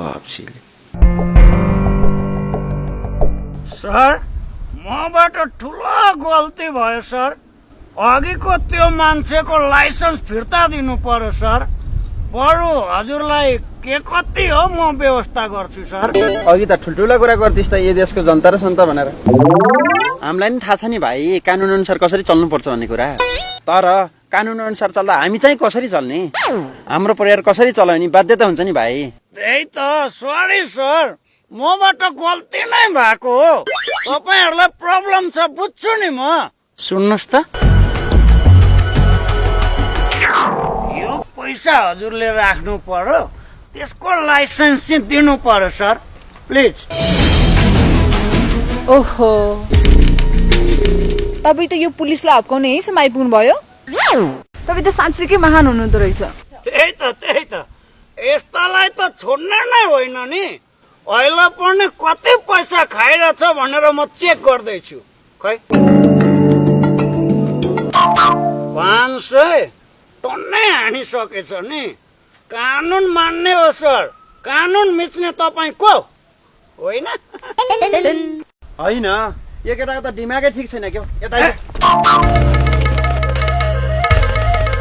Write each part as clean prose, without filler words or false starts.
आपसीले sir मबाट ठुलो गल्ती भयो सर अघिको त्यो मान्छेको लाइसेन्स फिर्ता दिनु पर्यो सर बरु हजुरलाई के कति हो म व्यवस्था गर्छु सर अघि त ठुल्ठुला कुरा गर्दिस् त यो देशको जनता र सन्ता भनेर हामीलाई नि थाहा छ नि भाइ कानुन अनुसार कसरी चल्नुपर्छ भन्ने कुरा तर कानुन अनुसार चल्दा हामी चाहिँ कसरी चल्ने हाम्रो परिवार कसरी चलाउने बाध्यता हुन्छ नि भाइ त्यही त सरी सर मबाट गल्ती नै भएको हो तपाईहरुलाई प्रब्लम छ बुझ्छु नि म सुन्नुहोस् त यो पैसा हजुरले राख्नु पर्यो त्यसको लाइसेन्स चाहिँ दिनु पर्यो सर प्लिज ओहो तपाईँ त यो पुलिसलाई हप्काउने यहीँसम्म आइपुग्नु भयो तपाईँ त साँच्चीकै महान हुनुहुँदो रहेछ त्यही त यस्तालाई त छोड्ने नै होइन नि अहिले पनि कति पैसा खाइरहेछ भनेर म चेक गर्दैछु खै 500 टन्नै हानिसकेछ नि कानुन मान्ने हो सर कानुन मिच्ने तपाईँ को होइन होइन यो केटाको त दिमागै ठिक छैन क्या यता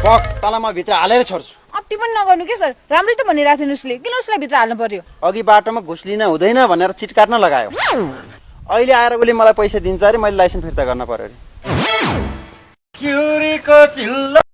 पक तल म भित्र हालेर छोड्छु अप्टी पनि नगर्नु के सर राम्रै त भनिरहेको थियो उसले किन उसलाई भित्र हाल्नु पर्यो अघि बाटोमा घुस लिन हुँदैन भनेर चिट काट्न लगायो अहिले आएर उसले मलाई पैसा दिन्छ अरे मैले लाइसेन्स फिर्ता गर्न पर्यो अरे चिउरीको चिल्लो